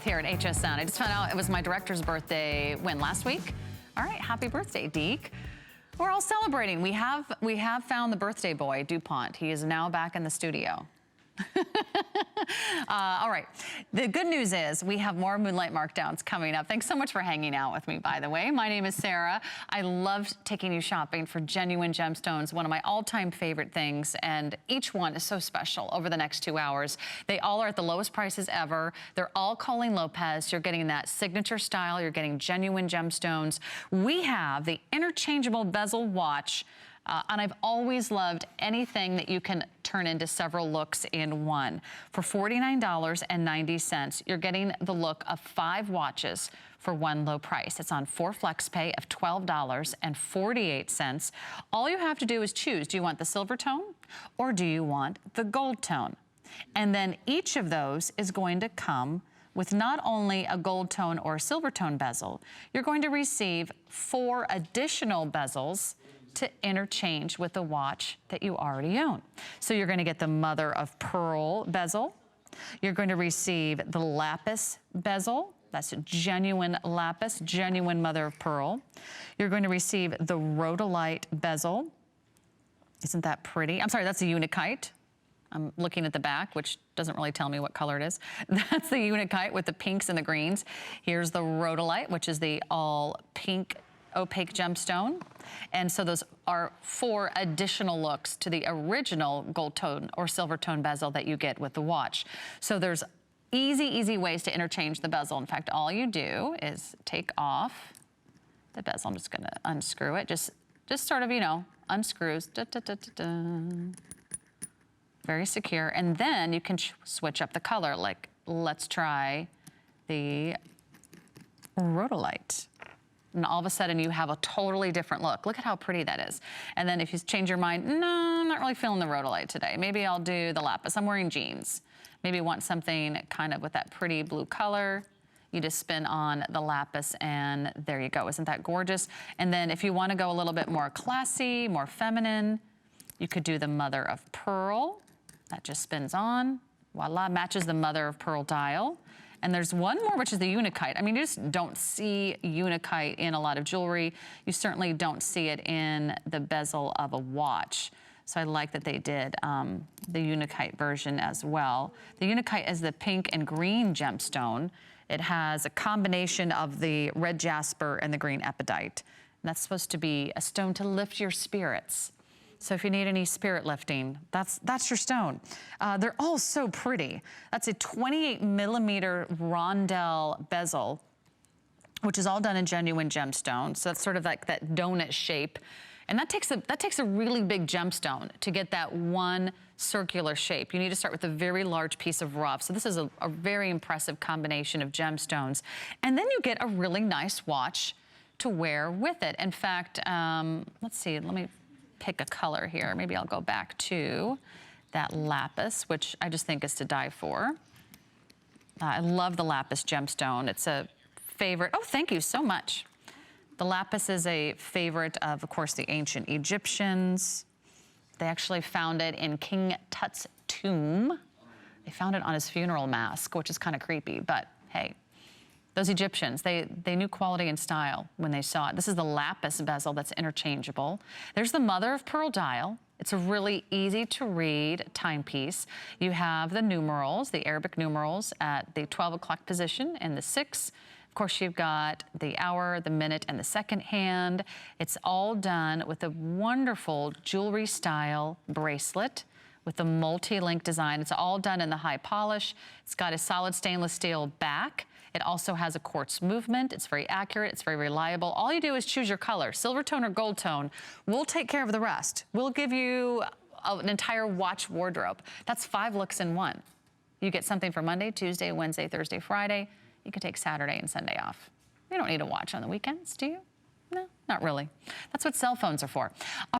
Here at HSN. I just found out it was my director's birthday, last week? All right, happy birthday, Deke. We're all celebrating. We have found the birthday boy, DuPont. He is now back in the studio. All right, the good news is we have more Moonlight Markdowns coming up. Thanks so much for hanging out with me, by the way. My name is Sarah. I love taking you shopping for genuine gemstones, one of my all-time favorite things, and each one is so special over the next 2 hours. They all are at the lowest prices ever. They're all Colleen Lopez. You're getting that signature style. You're getting genuine gemstones. We have the Interchangeable Bezel watch. And I've always loved anything that you can turn into several looks in one. For $49.90, you're getting the look of 5 watches for one low price. It's on 4 flex pay of $12.48. All you have to do is choose. Do you want the silver tone or do you want the gold tone? And then each of those is going to come with not only a gold tone or a silver tone bezel, you're going to receive 4 additional bezels to interchange with the watch that you already own. So you're going to get the mother of pearl bezel. You're going to receive the lapis bezel. That's a genuine lapis, genuine mother of pearl. You're going to receive the rhodolite bezel. Isn't that pretty? I'm sorry, that's a unakite. I'm looking at the back, which doesn't really tell me what color it is. That's the unakite with the pinks and the greens. Here's the rhodolite, which is the all pink opaque gemstone. And so those are 4 additional looks to the original gold tone or silver tone bezel that you get with the watch. So there's easy ways to interchange the bezel. In fact, all you do is take off the bezel. I'm just gonna unscrew it. Just sort of, you know, unscrews. Very secure. And then you can switch up the color. Like, let's try the rhodolite. And all of a sudden you have a totally different look. Look at how pretty that is. And then if you change your mind, no, I'm not really feeling the rhodolite today. Maybe I'll do the lapis. I'm wearing jeans. Maybe want something kind of with that pretty blue color. You just spin on the lapis and there you go. Isn't that gorgeous? And then if you want to go a little bit more classy, more feminine, you could do the mother of pearl. That just spins on. Voila, matches the mother of pearl dial. And there's one more, which is the unakite. I mean, you just don't see unakite in a lot of jewelry. You certainly don't see it in the bezel of a watch. So I like that they did the unakite version as well. The unakite is the pink and green gemstone. It has a combination of the red jasper and the green epidite. And that's supposed to be a stone to lift your spirits. So if you need any spirit lifting, that's your stone. They're all so pretty. That's a 28mm rondelle bezel, which is all done in genuine gemstone. So that's sort of like that donut shape. And that takes a really big gemstone to get that one circular shape. You need to start with a very large piece of rough. So this is a very impressive combination of gemstones. And then you get a really nice watch to wear with it. In fact, let's see, let me pick a color here. Maybe I'll go back to that lapis, which I just think is to die for. I love the lapis gemstone. It's a favorite. Oh, thank you so much. The lapis is a favorite of course, the ancient Egyptians. They actually found it in King Tut's tomb. They found it on his funeral mask, which is kind of creepy, but hey. Those Egyptians, they knew quality and style when they saw it. This is the lapis bezel that's interchangeable. There's the mother of pearl dial. It's a really easy to read timepiece. You have the numerals, the Arabic numerals at the 12 o'clock position and the 6. Of course, you've got the hour, the minute, and the second hand. It's all done with a wonderful jewelry style bracelet with the multi-link design. It's all done in the high polish. It's got a solid stainless steel back. It also has a quartz movement. It's very accurate. It's very reliable. All you do is choose your color, silver tone or gold tone. We'll take care of the rest. We'll give you an entire watch wardrobe. That's 5 looks in one. You get something for Monday, Tuesday, Wednesday, Thursday, Friday. You can take Saturday and Sunday off. You don't need a watch on the weekends, do you? No, not really. That's what cell phones are for.